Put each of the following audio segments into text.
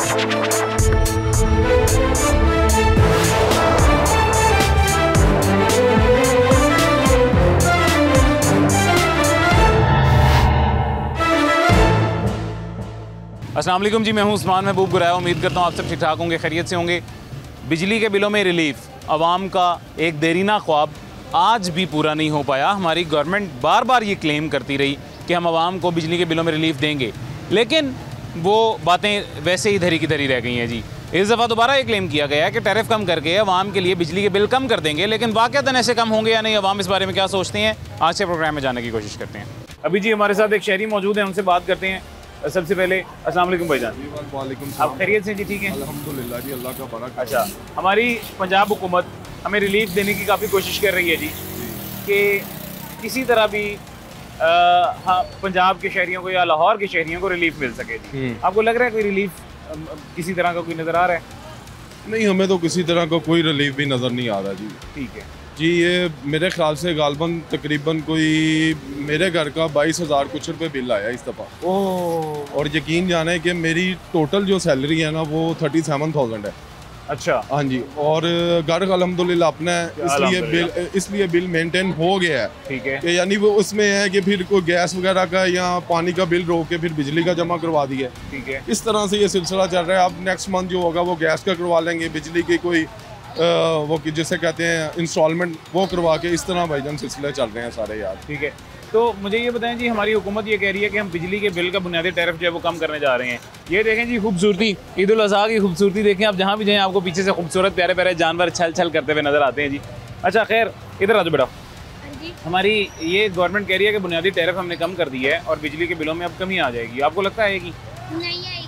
अस्सलाम वालेकुम जी, मैं हूं उस्मान महबूब गुराया। उम्मीद करता हूं आप सब ठीक ठाक होंगे, खैरियत से होंगे। बिजली के बिलों में रिलीफ आवाम का एक देरीना ख्वाब आज भी पूरा नहीं हो पाया। हमारी गवर्नमेंट बार बार ये क्लेम करती रही कि हम आवाम को बिजली के बिलों में रिलीफ देंगे, लेकिन वो बातें वैसे ही धरी की धरी रह गई हैं जी। इस दफ़ा दोबारा ये क्लेम किया गया है कि टैरिफ कम करके आवाम के लिए बिजली के बिल कम कर देंगे, लेकिन वाक़अतन ऐसे कम होंगे या नहीं, आवाम इस बारे में क्या सोचते हैं, आज से प्रोग्राम में जाने की कोशिश करते हैं। अभी जी हमारे साथ एक शहरी मौजूद है, उनसे बात करते हैं। सबसे पहले अस्सलाम वालेकुम भाईजान। वालेकुम। आप खैरियत से जी? ठीक है अल्हम्दुलिल्लाह जी, अल्लाह का बड़ा। अच्छा, हमारी पंजाब हुकूमत हमें रिलीफ देने की काफ़ी कोशिश कर रही है जी कि किसी तरह भी हाँ, पंजाब के शहरियों को या लाहौर के शहरियों को रिलीफ मिल सके जी। आपको लग रहा है कोई रिलीफ किसी तरह का कोई नज़र आ रहा है? नहीं, हमें तो किसी तरह का कोई रिलीफ भी नज़र नहीं आ रहा जी। ठीक है जी, ये मेरे ख्याल से गालबन तकरीबन कोई मेरे घर का 22,000 कुछ रुपये बिल आया इस दफ़ा। ओह, और यकीन जाने कि मेरी टोटल जो सैलरी है ना वो 37,000 है। अच्छा। हाँ जी, और घर अल्हम्दुलिल्लाह अपना है, इसलिए बिल मेंटेन हो गया है। ठीक है कि यानी वो उसमें है कि फिर कोई गैस वगैरह का या पानी का बिल रोक के फिर बिजली का जमा करवा दिया। ठीक है, इस तरह से ये सिलसिला चल रहा है। अब नेक्स्ट मंथ जो होगा वो गैस का करवा लेंगे, बिजली की कोई वो जिसे कहते हैं इंस्टॉलमेंट, वो करवा के इस तरह भाईजान सिलसिले चल रहे हैं सारे यार। ठीक है, तो मुझे ये बताएं जी, हमारी हुकूमत ये कह रही है कि हम बिजली के बिल का बुनियादी टैरिफ जो है वो कम करने जा रहे हैं। ये देखें जी खूबसूरती, ईद उल अज़हा की खूबसूरती देखें। आप जहाँ भी जाएँ आपको पीछे से खूबसूरत प्यारे प्यारे जानवर छल छल करते हुए नजर आते हैं जी। अच्छा खैर, इधर आ जाओ बेटा। हमारी ये गवर्नमेंट कह रही है कि बुनियादी टैरिफ हमने कम कर दी है और बिजली के बिलों में अब कमी आ जाएगी। आपको लगता है कि नहीं आएगी?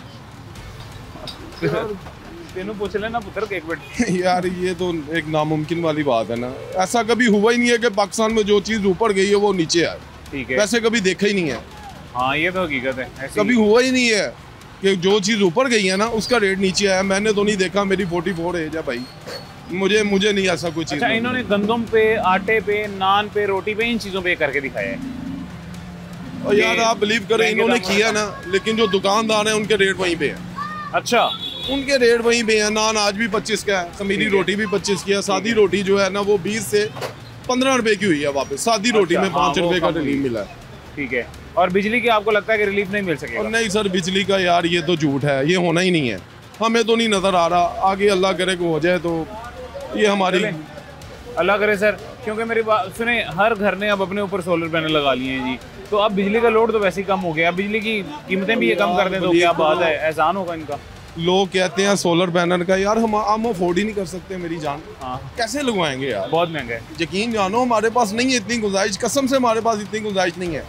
तेनों पूछ लेना पुत्र के एक मिनट। यार ये तो एक नामुमकिन वाली बात है ना, ऐसा कभी हुआ ही नहीं है कि पाकिस्तान में जो चीज़ ऊपर गई है वो नीचे आए। ठीक है, वैसे कभी देखा ही नहीं है। हाँ ये तो हकीकत है, ऐसे कभी हुआ ही नहीं है कि जो चीज़ ऊपर गई है ना उसका रेट नीचे आया। मैंने तो नहीं देखा, मेरी 44 एज है भाई, मुझे नहीं ऐसा कोई चीज़। अच्छा, इन्होंने गंदम पे, आटे पे, नान पे, रोटी पे, इन चीज़ों पे करके दिखाया है। और यार आप बिलीव करें, इन्होंने किया ना, लेकिन जो दुकानदार हैं उनके रेट वहीं पे है। अच्छा, उनके रेट वहीं पे है। नान आज भी 25 का है, खमीरी रोटी भी 25 की है, सादी रोटी जो है ना वो 20 से 15 रुपए की हुई है वापस। सादी रोटी में 5 रुपए का रिलीफ मिला है। ठीक है, और बिजली की आपको लगता है कि रिलीफ नहीं मिल सकेगा? और नहीं सर, बिजली का यार ये तो झूठ है, ये होना ही नहीं है। हमें तो नहीं नज़र आ रहा, आगे अल्लाह करे कि हो जाए तो ये हमारी अल्लाह करे सर। क्योंकि मेरी बात सुने, हर घर ने अब अपने ऊपर सोलर पैनल लगा लिए हैं जी, तो अब बिजली का लोड तो वैसे ही कम हो गया। बिजली की कीमतें भी ये कम कर दें तो क्या बात है, एहसान होगा इनका। लोग कहते हैं सोलर पैनल का, यार हम अफोर्ड ही नहीं कर सकते मेरी जान। हाँ, कैसे लगवाएंगे यार, बहुत महंगा है। यकीन जानो हमारे पास नहीं है इतनी गुंजाइश, कसम से हमारे पास इतनी गुंजाइश नहीं है।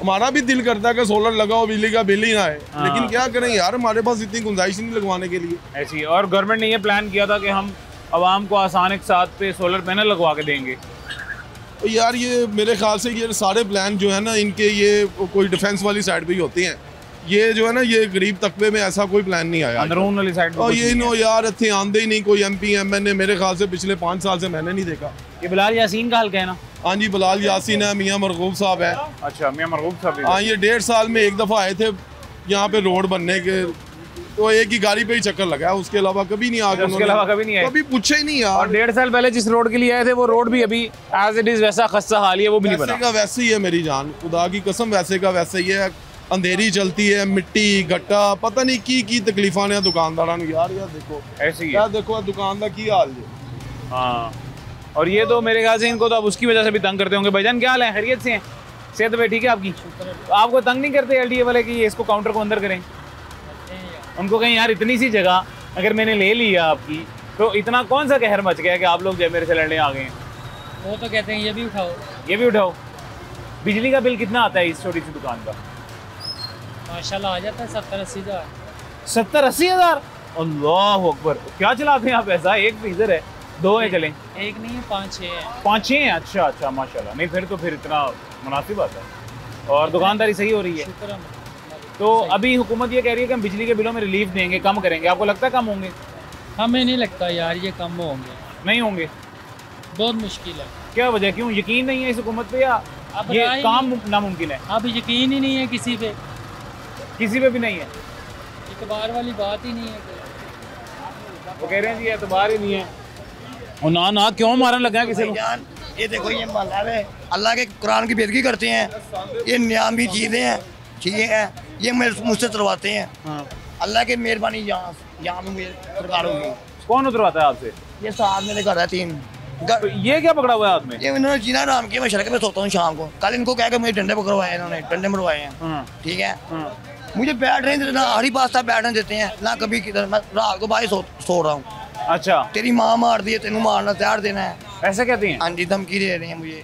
हमारा भी दिल करता है कि सोलर लगाओ, बिजली का बिल ही ना आए, लेकिन क्या करें यार, हमारे पास इतनी गुंजाइश नहीं लगवाने के लिए ऐसी। और गवर्नमेंट ने ये प्लान किया था कि हम आवाम को आसान एक साथ पे सोलर पैनल लगवा के देंगे। तो यार ये मेरे ख्याल से ये सारे प्लान जो है ना इनके, ये कोई डिफेंस वाली साइड पे ही होते हैं। ये जो है ना ये गरीब तबके में ऐसा कोई प्लान नहीं आया अंदरून वाली साइड। और ये नो यार इतने आंदे ही नहीं कोई MP MN, मेरे ख्याल से पिछले 5 साल से मैंने नहीं देखा। ये बिलाल यासीन का हल्का है ना? हाँ जी, बिलाल यासीन है, मियाँ मरगूब साहब है। अच्छा, मियाँ मरगूब साहब। हाँ, ये 1.5 साल में एक दफ़ा आए थे यहाँ पे रोड बनने के, तो एक ही गाड़ी पे ही चक्कर लगा, उसके अलावा कभी नहीं आगे। उसके अलावा कभी नहीं आए, कभी पूछे ही नहीं यार। और 1.5 साल पहले जिस रोड के लिए आए थे वो रोड भी अभी एज इट इज वैसा खस्ता हाल है, वो भी नहीं बना। वैसे का वैसे ही है मेरी जान, खुदा की कसम, वैसे का वैसे ही है। अंधेरी चलती है, मिट्टी गट्टा, पता नहीं की तकलीफा ने दुकानदारों यार। यार देखो ऐसे ही यार, देखो दुकानदार की हाल है। हाँ, और ये तो मेरे ख्याल से इनको तो अब उसकी वजह से भी तंग करते होंगे। भाईजान क्या हाल है, खैरियत से हैं? सेहत भाई ठीक है आपकी? आपको तंग नहीं करते LTA वाले कि इसको काउंटर को अंदर करें? उनको कहीं यार इतनी सी जगह अगर मैंने ले लिया आपकी, तो इतना कौन सा कहर मच गया कि आप लोग जो मेरे से लड़ने आ गए हैं? वो तो कहते हैं ये भी उठाओ, ये भी उठाओ। बिजली का बिल कितना आता है इस छोटी सी दुकान का? माशाल्लाह आ जाता है 70-80 हज़ार। 70-80 हज़ार? अल्लाह अकबर। क्या चलाते हैं आप ऐसा? एक फ्रीजर है, 2 है, चलें? एक नहीं है, 5-6 है। 5-6 हैं? अच्छा अच्छा, माशाल्लाह। नहीं फिर तो फिर इतना मुनासिब आता है और दुकानदारी सही हो रही है। शुक्र है। तो अभी हुकूमत ये कह रही है कि हम बिजली के बिलों में रिलीफ देंगे, कम करेंगे। आपको लगता है कम होंगे? हमें नहीं लगता यार ये कम होंगे। नहीं होंगे? बहुत मुश्किल है। क्या वजह, क्यों यकीन नहीं है इस हुकूमत पे, या अब ये काम नामुमकिन है? अब यकीन ही नहीं है किसी पे। किसी पे भी नहीं है? इतबार वाली बात ही नहीं है कोई। वो कह रहे हैं जी एतबार ही नहीं है। और ना ना क्यों मारने लगे हैं किसी को? भाईजान ये देखो ये मोहल्ला है, अल्लाह के कुरान की बेदगी करते हैं, ये नियामी चीज़ें हैं, ठीक है, ये मुझसे तुलवाते हैं। अल्लाह की मेहरबानी यहाँ में मुझे सरकार होगी। कौन उतरवाता है आपसे? ये साथ मेरे घर है 3 तो ये क्या पकड़ा हुआ है हाथ में? ये इन्होंने जीना नाम किया, मैं सड़क पे सोता हूँ शाम को। कल इनको कह के मुझे डंडे पकड़वाए, इन्होंने डंडे मरवाए हैं, ठीक है। मुझे बैठ नहीं देते, ना हरी पास्ता बैठने देते हैं, ना कभी किधर। मैं रात को भाई सो रहा हूँ। अच्छा, तेरी माँ मार दी है, तेनू मारना तैयार देना है, ऐसे कहती हैं? हाँ जी, धमकी दे रही है मुझे।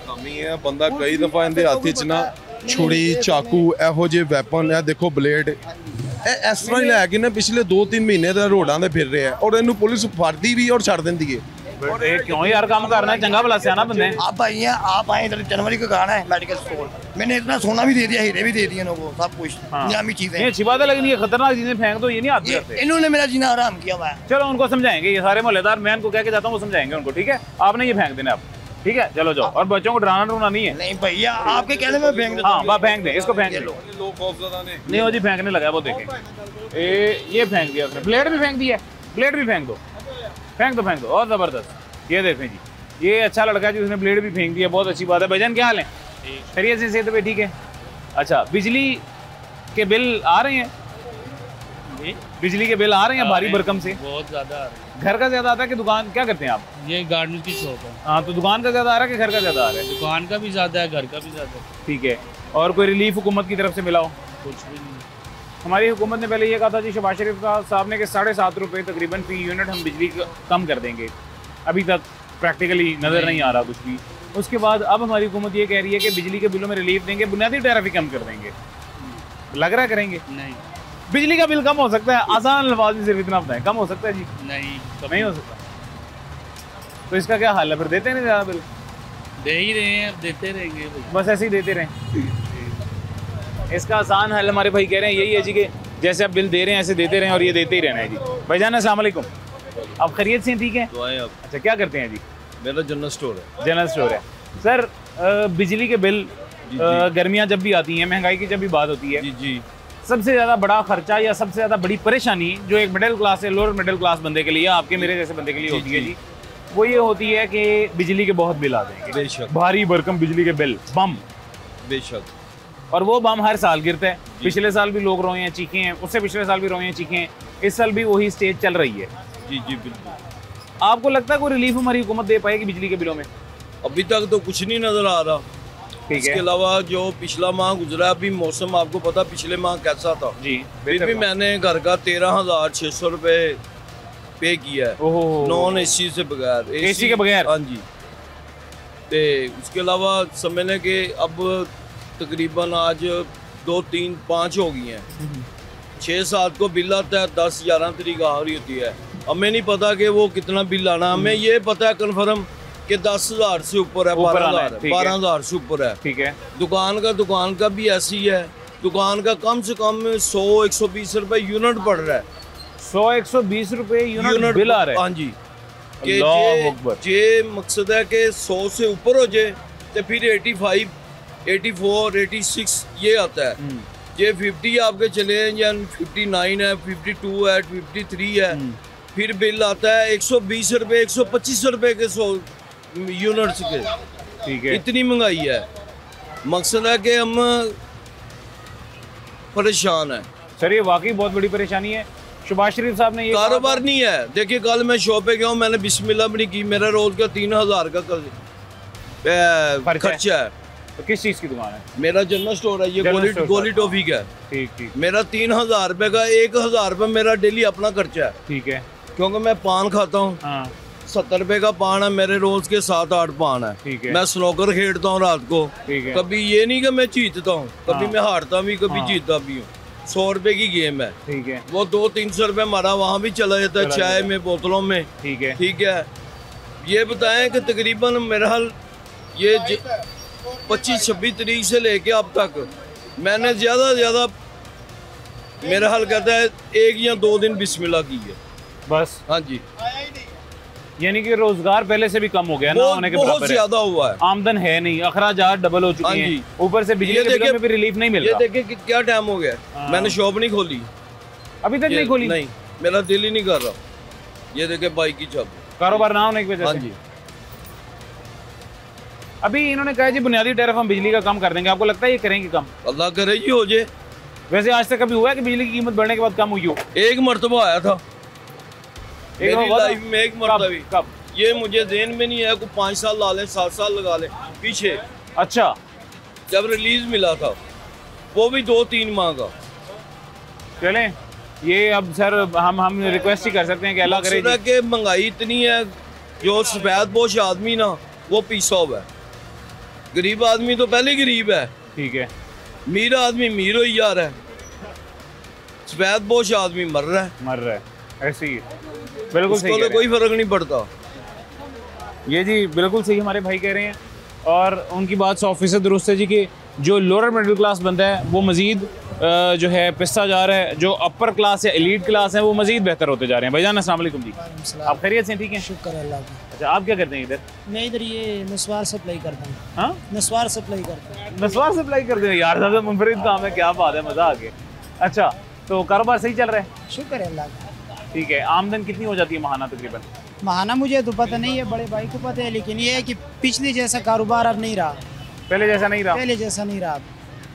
कमी है बंदा कई दफा इनके हाथ च ना छुरी चाकू ਇਹੋ ਜਿਹੇ ਵੈਪਨ ਹੈ ਦੇਖੋ ਬਲੇਡ ਇਹ ਇਸ ਤਰ੍ਹਾਂ ਹੀ ਲੈ ਕੇ ਨਾ ਪਿਛਲੇ 2-3 ਮਹੀਨੇ ਦਾ ਰੋਡਾਂ ਤੇ ਫਿਰ ਰਿਹਾ ਔਰ ਇਹਨੂੰ ਪੁਲਿਸ ਫੜਦੀ ਵੀ ਔਰ ਛੱਡ ਦਿੰਦੀ ਹੈ। ये क्यों यार काम करना है? चंगा भला सियाना बंदे हैं। आप भाई हैं, आप आए इधर जनवरी का गाना है मेडिकल स्टोर, मैंने इतना सोना भी दे दिया, हीरे भी दे दिए इनको, सब कुछ नियामी चीजें। ये अच्छी बात है, लेकिन ये खतरनाक चीजें फेंक दो, ये नहीं आती करते। इन्होंने मेरा जीना हराम किया हुआ है। चलो उनको समझाएंगे, ये सारे मोहल्लेदार, मैं उनको कह के जाता हूँ, वो समझाएंगे उनको, ठीक है? आपने ये फेंक देना आप, ठीक है? चलो जाओ, और बच्चों को डराना डराना नहीं है। नहीं भैया आपके कहने में फेंक देता हाँ हूँ। बस फेंक दे, इसको फेंक दो। नहीं वो जी फेंकने लगा है, वो देखें। ये फेंक दिया उसने, प्लेट भी फेंक दिया, प्लेट भी फेंक दो, फेंक दो, फेंक दो। और ज़बरदस्त, ये देखें जी, ये अच्छा लड़का है जिसने ब्लेड भी फेंक दिया, बहुत अच्छी बात है। भाईजान क्या हाल है? खैरियत से सेहत पे ठीक है? अच्छा, बिजली के बिल आ रहे हैं? बिजली के बिल आ रहे हैं भारी भरकम से? बहुत ज़्यादा आ रहा घर का ज़्यादा आता है कि दुकान? क्या करते हैं आप? है। ये गार्डन की शॉप है, हाँ, तो दुकान का ज़्यादा आ रहा है कि घर का ज़्यादा आ रहा है? दुकान का भी ज़्यादा है, घर का भी ज़्यादा है। ठीक है, और कोई रिलीफ हुकूमत की तरफ से मिला हो? कुछ भी नहीं। हमारी हुकूमत ने पहले ये कहा था जी, शहबाज शरीफ साहब ने कि 7.5 रुपये तकरीबन फी यूनिट हम बिजली कम कर देंगे। अभी तक प्रैक्टिकली नज़र नहीं आ रहा कुछ भी। उसके बाद अब हमारी हुकूमत ये कह रही है कि बिजली के बिलों में रिलीफ देंगे, बुनियादी टैरिफ ही कम कर देंगे। लग रहा है करेंगे? नहीं बिजली का बिल कम हो सकता है? आसान अल्फाज में सिर्फ इतना बताएं, कम हो सकता है जी? नहीं, नहीं हो सकता। तो इसका क्या हाल है फिर? देते नहीं ज़्यादा बिल? दे ही रहे हैं, अब देते रहेंगे। बस ऐसे ही देते रहें। इसका आसान हल हमारे भाई कह रहे हैं यही है जी कि जैसे आप बिल दे रहे हैं ऐसे देते रहें और ये देते ही रहना है जी। भाईजान अस्सलाम वालेकुम, आप खैरियत से हैं? ठीक है। अच्छा, क्या करते हैं जी? मेरा जनरल स्टोर है। जनरल स्टोर है। सर, बिजली के बिल, गर्मियाँ जब भी आती हैं, महंगाई की जब भी बात होती है, जी सबसे ज़्यादा बड़ा खर्चा या सबसे ज़्यादा बड़ी परेशानी जो एक मिडिल क्लास है, लोअर मिडिल क्लास बंदे के लिए, आपके मेरे जैसे बंदे के लिए होती है जी, वो ये होती है कि बिजली के बहुत बिल आ जाएंगे, बेशक, भारी भरकम बिजली के बिल, बम। बेशक। और वो बम हर साल गिरता है। पिछले साल भी लोग रोए हैं, चीखे हैं, उससे पिछले साल भी रोए हैं, चीखे हैं, इस साल भी वही स्टेज चल रही है। जी जी बिल्कुल। आपको लगता है कोई रिलीफ हमारी हुकूमत दे पाएगी बिजली के बिलों में? अभी तक तो कुछ नहीं नजर आ रहा। ठीक इसके है। अलावा जो पिछला माह गुजरा, अभी मौसम आपको पता पिछले माह कैसा था जी, फिर भी मैंने घर का 13,600 रुपये पे किया है, ओहो, नॉन एसी से बगैर, एसी के बगैर। हाँ जी। तो उसके अलावा समझ लें कि अब तकरीबन आज 2, 3, 5 हो गई हैं, 6-7 को बिल आता है, 10-11 तारीख आ रही होती है। हमें नहीं पता कि वो कितना बिल आना, हमें ये पता है कन्फर्म कि 10,000 से ऊपर है, 12,000 से ऊपर है। ठीक है। दुकान का भी ऐसी है, दुकान का कम से कम 100-120 रुपए यूनिट पड़ रहा है। 100-120 रुपए यूनिट बिल आ रहा है? हाँ जी। कि अल्लाह अकबर। ये मकसद है कि 100 से ऊपर हो जाए तो फिर 85, 84, 86 ये आता है। ये 50 आपके चले हैं या 59 है, 52 है, 53 है, फिर बिल आता है 120 रुपए, 125 रुपए के 100 यूनिट्स के। ठीक है। इतनी महंगाई है। मकसद है कि हम परेशान है। सर, ये वाकई बहुत बड़ी परेशानी है। शहबाज शरीफ साहब ने ये कारोबार नहीं है। देखिए कल मैं शॉप पे गया हूँ, मैंने बिस्मिल्लाह भी नहीं की, मेरा रोज का 3,000 का खर्चा है। तो किस चीज़ की दुकान है? मेरा जनरल स्टोर है, ये गोली टॉफी का है। ठीक ठीक। मेरा 3,000 रुपये का 1,000 रुपये मेरा डेली अपना खर्चा है। ठीक है। क्योंकि मैं पान खाता हूँ, हाँ 70 रुपये का पान है, मेरे रोज के 7-8 पान है। ठीक है। मैं स्नोकर खेलता हूँ रात को। ठीक है। कभी ये नहीं कि मैं जीतता हूँ, कभी मैं हारता भी, कभी हाँ। जीतता भी हूँ। 100 रुपये की गेम है। ठीक है। वो 200-300 रुपये हमारा वहाँ भी चला जाता है, चाय में, बोतलों में। ठीक है। ठीक है। ये बताएं कि तकरीबन मेरा हाल ये 25-26 तारीख से लेके अब तक मैंने ज़्यादा से ज़्यादा मेरा हाल कहता है 1 या 2 दिन बिस्मिल्लाह की है बस। हाँ जी। यानी कि रोजगार पहले से भी कम हो गया ना होने के बहुत बराबर है। ज्यादा हुआ है, आमदन है नहीं, अखराजात डबल हो हाँ चुके जी। हैं, ऊपर से बिजली ये के बिलों देखिए- में भी रिलीफ नहीं मिल ये रहा। देखिए कि क्या टाइम हो गया, हाँ। मैंने शॉप नहीं खोली, अभी तक ये- नहीं खोली। नहीं, मेरा दिल ही नहीं कर रहा। ये देखिए बाइक की छत, कारोबार ना होने की वजह हाँ से। जी। अभी इन्होंने कहा जी बुनियादी टैरिफ हम बिजली का कम कर देंगे, आपको लगता है ये करेंगे कम? अल्लाह करे जी हो जाए। वैसे आज तक कभी हुआ है कि बिजली की कीमत बढ़ने के बाद कम हुई हो? एक मरतबा आया था एक मेरी हुआ था? लाइफ में, एक मरतबा भी। कब? ये मुझे ध्यान में नहीं है, कोई 5 साल ला लें, 7 साल लगा लें पीछे, अच्छा, जब रिलीज मिला था वो भी 2-3 माह का। चलें ये अब सर हम रिक्वेस्ट ही कर सकते हैं कि अल्लाह करे मकसद है जी। कि महंगाई इतनी है, जो सफेद पोश आदमी ना वो पीसा हुआ है, गरीब आदमी तो पहले गरीब है, ठीक है, अमीर आदमी अमीर हो ही जा रहा है, सफेद पोश आदमी मर रहा है, मर रहा है, ऐसे ही बिल्कुल सही उसको कह तो रहे कोई फर्क नहीं पड़ता। हैं। ये जी बिल्कुल सही हमारे भाई कह रहे हैं और उनकी बात 100% दुरुस्त है जी कि जो लोअर मिडिल क्लास बंदा है वो मज़ीद जो है पिसता जा रहा है, जो अपर क्लास या एलीट क्लास है वो मज़ीद बेहतर होते जा रहे हैं। भाईजान अस्सलाम वालेकुम जी, आप खैरियत से हैं? ठीक हैं, शुक्र है अल्लाह का। अच्छा आप क्या करते हैं इधर? मैं इधर ये नस्वार सप्लाई करता हूँ। हाँ, नस्वार सप्लाई करता हूँ। नस्वार सप्लाई करते हैं यार, ज़्यादा मुनफरिद काम है, क्या बात है, मज़ा आ गया। अच्छा तो कारोबार सही चल रहा है? शुक्र है अल्लाह का। ठीक है, आमदन कितनी हो जाती है महाना तकरीबन? महाना मुझे तो पता नहीं है, बड़े भाई को पता है, लेकिन ये है कि पिछले जैसा कारोबार अब नहीं रहा, पहले जैसा नहीं रहा। पहले जैसा नहीं रहा अब।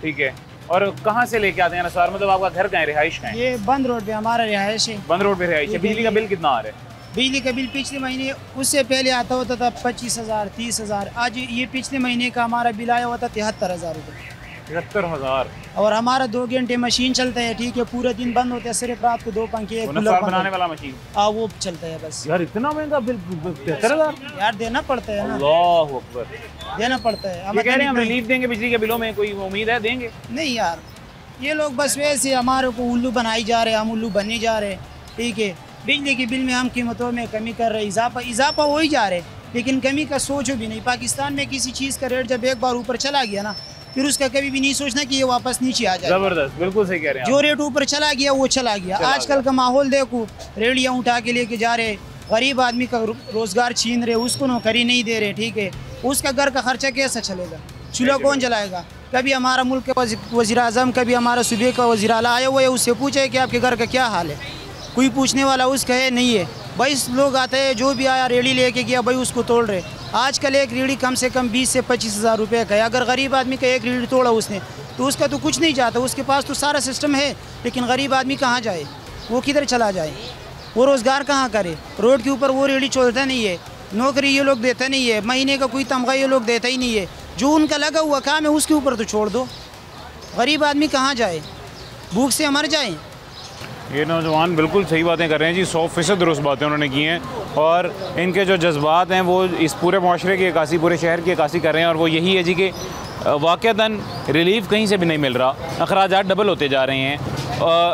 ठीक है, और कहाँ से लेके आते हैं नस्वार? मतलब आपका घर कहाँ है, रिहाइश कहाँ है? ये बंद रोड पे हमारा रिहायश है। बंद रोड पे रिहाइश है। ये बिजली का बिल कितना आ रहा है? बिजली का बिल पिछले महीने उससे पहले आता होता था 25,000 30,000, आज ये पिछले महीने का हमारा बिल आया हुआ था 73,000 रुपये। 73,000। और हमारा 2 घंटे मशीन चलता है, ठीक है, पूरे दिन बंद होता है, सिर्फ रात को 2 पंखे वो कूलर नस्वार बंद बनाने होता वाला मशीन? है। हाँ वो चलता है बस। यार इतना महंगा बिल, 73,000? यार देना पड़ता है ना, अल्लाह अकबर। देना पड़ता है। ये कह रहे हैं हम रिलीफ देंगे बिजली के बिलों में, कोई उम्मीद है देंगे? नहीं यार, ये लोग बस वैसे हमारे को उल्लू बनाई जा रहे हैं, हम उल्लू बनने जा रहे हैं, ठीक है। बिजली के बिल में हम कीमतों में कमी कर रहे हैं, इजाफा हो ही जा रहे हैं, लेकिन कमी का सोचो भी नहीं। पाकिस्तान में किसी चीज़ का रेट जब एक बार ऊपर चला गया ना, फिर उसका कभी भी नहीं सोचना कि ये वापस नीचे आ जाए। जबरदस्त, बिल्कुल सही कह रहे हैं जो रेट ऊपर चला गया वो चला गया। आजकल का माहौल देखो, रेडियाँ उठा के लेके जा रहे, गरीब आदमी का रोजगार छीन रहे, उसको नौकरी नहीं दे रहे, ठीक है। उसका घर का खर्चा कैसा चलेगा, चूल्हा कौन जलाएगा? कभी हमारा मुल्क का वज़ीर आज़म, कभी हमारा सूबे का वज़ीर आला आया हुआ है, उससे पूछे कि आपके घर का क्या हाल है, कोई पूछने वाला उसका है नहीं है। 22 लोग आते हैं, जो भी आया रेडी लेके गया भाई उसको तोड़ रहे। आजकल एक रेडी कम से कम 20 से 25,000 रुपये का है। अगर गरीब आदमी का एक रेडी तोड़ा उसने तो उसका तो कुछ नहीं जाता, उसके पास तो सारा सिस्टम है, लेकिन गरीब आदमी कहाँ जाए, वो किधर चला जाए, वो रोज़गार कहाँ करे? रोड के ऊपर वो रेडी चलता नहीं है, नौकरी ये लोग देते नहीं है, महीने का कोई तमगा ये लोग देता ही नहीं है। जो उनका लगा हुआ काम है उसके ऊपर तो छोड़ दो, गरीब आदमी कहाँ जाए, भूख से मर जाए। ये नौजवान बिल्कुल सही बातें कर रहे हैं जी, 100% दुरुस्त बातें उन्होंने की हैं और इनके जो जज्बात हैं वो इस पूरे माशरे की अक्कासी, पूरे शहर की अक्कासी कर रहे हैं। और वो यही है जी कि वाक़तन रिलीफ कहीं से भी नहीं मिल रहा, अखराजात डबल होते जा रहे हैं,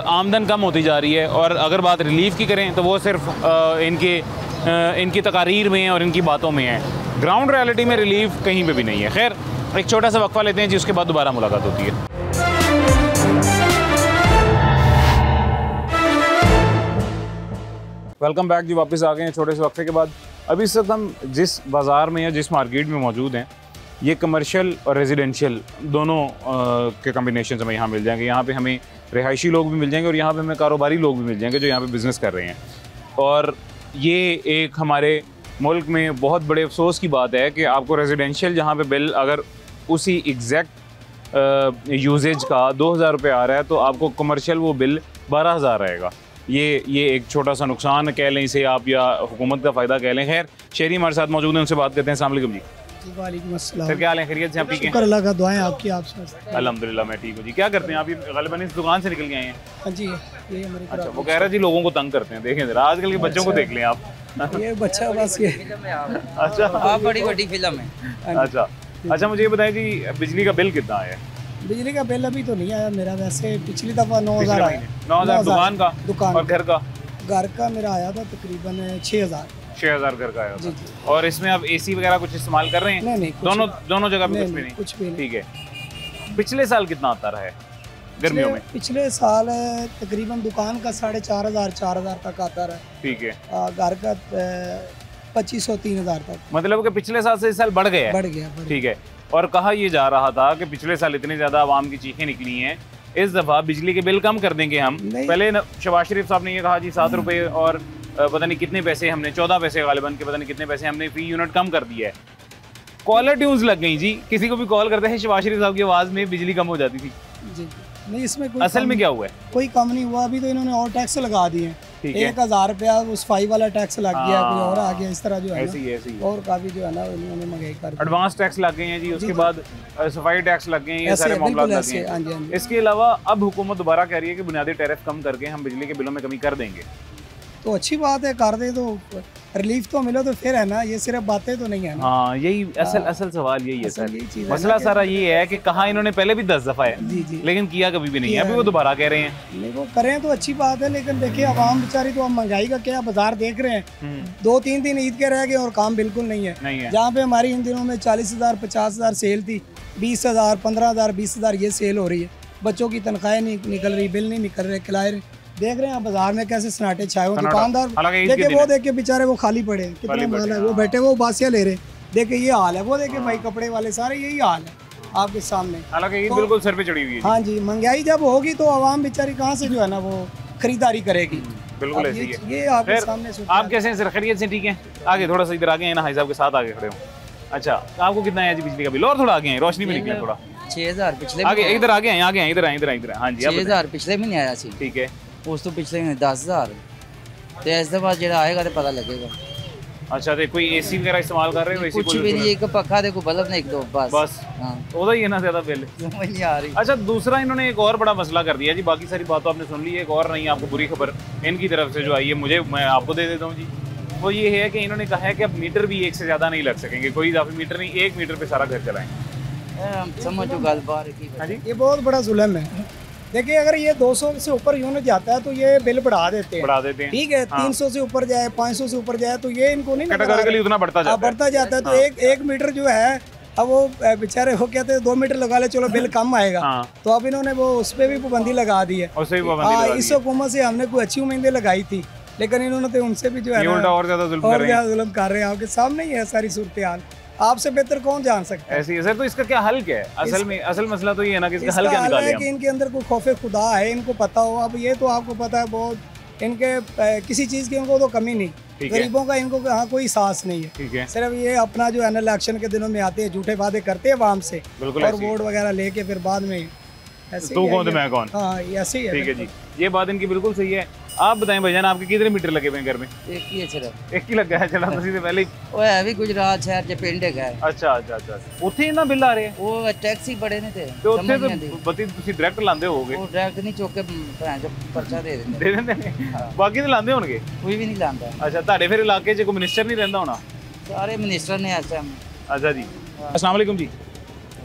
आमदन कम होती जा रही है। और अगर बात रिलीफ की करें तो वो सिर्फ इनकी तकारीर में और इनकी बातों में है, ग्राउंड रियलिटी में रिलीफ कहीं पे भी नहीं है। खैर एक छोटा सा वक्फा लेते हैं जी, उसके बाद दोबारा मुलाकात होती है। वेलकम बैक जी, वापस आ गए हैं छोटे से वक्फे के बाद। अभी इस वक्त हम जिस बाज़ार में या जिस मार्केट में मौजूद हैं, ये कमर्शियल और रेजिडेंशियल दोनों के कम्बिनेशन हमें यहाँ मिल जाएंगे। यहाँ पे हमें रिहायशी लोग भी मिल जाएंगे और यहाँ पे हमें कारोबारी लोग भी मिल जाएंगे जो यहाँ पे बिज़नेस कर रहे हैं। और ये एक हमारे मुल्क में बहुत बड़े अफसोस की बात है कि आपको रेजिडेंशियल जहाँ पे बिल अगर उसी एग्जैक्ट यूजेज का 2,000 रुपये आ रहा है तो आपको कमर्शियल वो बिल 12,000 रहेगा। ये एक छोटा सा नुकसान कह लें इसे आप, या हुकूमत का फ़ायदा कह लें। खैर शहरी हमारे साथ मौजूद हैं, उनसे बात करते हैं। अस्सलाम वालेकुम जी। वालेकुम अस्सलाम। सर क्या हाल है, खैरियत से? आप ठीक हैं? शुक्र अल्लाह का, दुआएं आपकी। आप अल्हम्दुलिल्लाह मैं ठीक हूँ जी। क्या करते हैं आप? ये गलबन इस दुकान से निकल के आए हैं? हाँ जी, ये हमारी अच्छा, वो कह रहा है जी लोगों को तंग करते हैं। देखें जरा आजकल के बच्चों को देख लें आप। ये बच्चा बस ये अच्छा, आप बड़ी बड़ी फिल्म है। अच्छा मुझे ये बताएं जी बिजली का बिल कितना आया है? बिजली का बिल अभी तो नहीं आया मेरा, वैसे पिछली दफ़ा 9,000 आया। 9,000 दुकान और घर का? घर का मेरा आया था तकरीबन 6,000। 6,000 घर का आया जी था। जी। और इसमें आप एसी वगैरह कुछ इस्तेमाल कर रहे हैं? नहीं, दोनों जगह पे नहीं, कुछ कुछ भी भी नहीं। ठीक है। पिछले साल कितना आता रहा है गर्मियों में? पिछले साल तकरीबन दुकान का 4,500 4,000 तक आता रहा। ठीक है। घर का 2500 3000 तक मतलब कि पिछले साल से इस साल बढ़ गया है। बढ़ गया। ठीक है। और कहा ये जा रहा था कि पिछले साल इतनी ज़्यादा आवाम की चीखें निकली हैं, इस दफ़ा बिजली के बिल कम कर देंगे हम। पहले शहबाज शरीफ साहब ने ये कहा जी 7 रुपये और पता नहीं कितने पैसे हमने 14 पैसे गालिबन के पता नहीं कितने पैसे हमने फी यूनिट कम कर दिया है। कॉलर ट्यून्स लग गई जी, किसी को भी कॉल करते हैं शहबाज शरीफ साहब की आवाज़ में बिजली कम हो जाती थी जी। नहीं इसमें कोई असल में क्या हुआ है? कोई कम नहीं हुआ। अभी तो इन्होंने और टैक्स लगा दिए हैं। ठीक है। 1000 रुपया उस सफाई वाला टैक्स लग गया, कोई और आ गया, इस तरह जो है ऐसे ही और काफी जो है ना उन्होंने महंगाई कर एडवांस टैक्स लग गए हैं जी, उसके बाद सफाई टैक्स लग गए हैं, ये सारे मामला लग गए हाँ जी। हैं। इसके अलावा अब हुकूमत दोबारा कह रही है कि बुनियादी टैरिफ कम करके हम बिजली के बिलों में कमी कर देंगे। तो अच्छी बात है, कर दे तो रिलीफ तो मिलो तो फिर है ना, ये सिर्फ बातें तो नहीं है ना। हाँ यही असल सवाल यही है असल सर। यही चीज़ है मसला ना सारा ये है कि कहा इन्होंने पहले भी 10 दफ़ा है जी जी। लेकिन किया कभी भी नहीं है, अभी वो दोबारा कह रहे हैं। नहीं वो करें तो अच्छी बात है, लेकिन देखिए आवाम बेचारी तो अब महंगाई का क्या बाजार देख रहे हैं। 2-3 दिन ईद के रह गए और काम बिल्कुल नहीं है। जहाँ पे हमारी इन दिनों में 40,000 50,000 सेल थी, 20,000 15,000 20,000 ये सेल हो रही है। बच्चों की तनख्वाहें नहीं निकल रही, बिल नहीं निकल रहे, किराए देख रहे हैं आप बाजार में कैसे सन्नाटे छाए हुए। दुकानदार देखिए वो देख के बेचारे वो खाली पड़े, कितना माल है, वो बैठे वो बासिया ले रहे, देखे ये हाल है। वो देखे भाई कपड़े वाले सारे यही हाल है आपके सामने। हालांकि ईद बिल्कुल सर पे चढ़ी हुई है। हाँ जी, महंगाई जब होगी तो आवाम बेचारी कहाँ से जो है ना वो खरीदारी करेगी। बिल्कुल ऐसी है। ये आपके सामने आप कैसे हैं सर? खैरियत से? ठीक है। आगे थोड़ा सा इधर आगे हैं ना, भाई साहब के साथ आगे खड़े हो। अच्छा आपको कितना है जी बिजली का बिल? और थोड़ा आगे हैं, रोशनी में निकले थोड़ा 6000 पिछले आगे, इधर आगे हैं, आगे हैं, इधर आए, इधर आए, इधर आए। हाँ जी 6000 पिछले महीने आया सी। ठीक है। उस तो पिछले महीने 10,000 ਤੇ ਇਸ ਦੇ ਬਾਅਦ ਜਿਹੜਾ ਆਏਗਾ ਤੇ ਪਤਾ ਲੱਗੇਗਾ। अच्छा तो कोई एसी वगैरह इस्तेमाल कर रहे हो? एसी कुछ भी नहीं, एक पक्खा देखो बल्ब ने एक दो बस। हाँ ਉਹਦਾ ही है ना ज़्यादा बिल, समझ नहीं आ रही। अच्छा दूसरा इन्होंने एक और बड़ा मसला कर दिया जी, बाकी सारी बात तो आपने सुन ली है, एक और नहीं आपको बुरी खबर इनकी तरफ से जो आई है, मुझे मैं आपको दे देता हूँ जी। वो ये है कि इन्होंने कहा है कि अब मीटर भी एक से ज़्यादा नहीं लग सकेंगे, कोई इजाफी मीटर नहीं, 1 मीटर पे सारा घर चलाएंगे। समझो गल बार की। हाँ जी, ये बहुत बड़ा जुल्म है। देखिए अगर ये 200 से ऊपर यूनिट जाता है तो ये बिल बढ़ा देते हैं। ठीक है। 300 से ऊपर जाए, 500 से ऊपर जाए तो ये इनको नहीं कैटेगोरिकली उतना बढ़ता जाता है। तो एक मीटर जो है अब वो बेचारे हो कहते हैं 2 मीटर लगा ले चलो बिल कम आएगा। तो अब इन्होंने वो उस पर भी पाबंदी लगा दी है। इस हुकूमत से हमने कोई अच्छी उम्मीदें लगाई थी, लेकिन इन्होंने तो उनसे भी जो है और ज्यादा जुल्म कर रहे हैं। आपके सामने ही है सारी सूरत हाल, आपसे बेहतर कौन जान सकता है। ऐसी है सर। तो इसका क्या हल क्या है? असल मसला तो ये है ना कि इसका हल क्या निकालें हम? कि इनके अंदर कोई खौफे खुदा है, इनको पता हो। अब ये तो आपको पता है बहुत इनके किसी चीज़ की इनको तो कमी नहीं, गरीबों का इनको यहाँ कोई एहसास नहीं है। ठीक है। सिर्फ ये अपना जो है ना इलेक्शन के दिनों में आते हैं, झूठे वादे करते हैं आवाम से और वोट वगैरह लेके फिर बाद में ऐसे तू कौन तो मैं कौन। हाँ ऐसे ही है। ठीक है जी, ये बात इनकी बिल्कुल सही है। आप बताएं भाईजान, आपके कितने मीटर लगे हुए हैं घर में? एक ही है सिर्फ। एक ही लगा है। चला तो पहले ही वो है भी गुजरात शहर च पिंड है। अच्छा अच्छा अच्छा, ਉੱਥੇ ਇਹਨਾਂ ਬਿੱਲ ਆ ਰਹੇ ਆ? ਉਹ ਟੈਕਸ ਹੀ ਬੜੇ ਨੇ ਤੇ ਤੇ ਉੱਥੇ ਤਾਂ ਬੱਤੀ ਤੁਸੀਂ ਡਾਇਰੈਕਟ ਲਾਉਂਦੇ ਹੋਵੋਗੇ? ਉਹ ਡਾਇਰੈਕਟ ਨਹੀਂ ਚੁੱਕ ਕੇ ਭੈਣ ਚੋ ਪਰਚਾ ਦੇ ਦਿੰਦੇ। ਦੇ ਦਿੰਦੇ ਨੇ? ਬਾਕੀ ਤਾਂ ਲਾਉਂਦੇ ਹੋਣਗੇ? ਕੋਈ ਵੀ ਨਹੀਂ ਲਾਉਂਦਾ। ਅੱਛਾ ਤੁਹਾਡੇ ਫਿਰ ਇਲਾਕੇ 'ਚ ਕੋਈ ਮਿਨਿਸਟਰ ਨਹੀਂ ਰਹਿੰਦਾ ਹੋਣਾ? ਸਾਰੇ ਮਿਨਿਸਟਰ ਨੇ ਇਸ ਟਾਈਮ। अच्छा जी, अस्सलाम वालेकुम जी।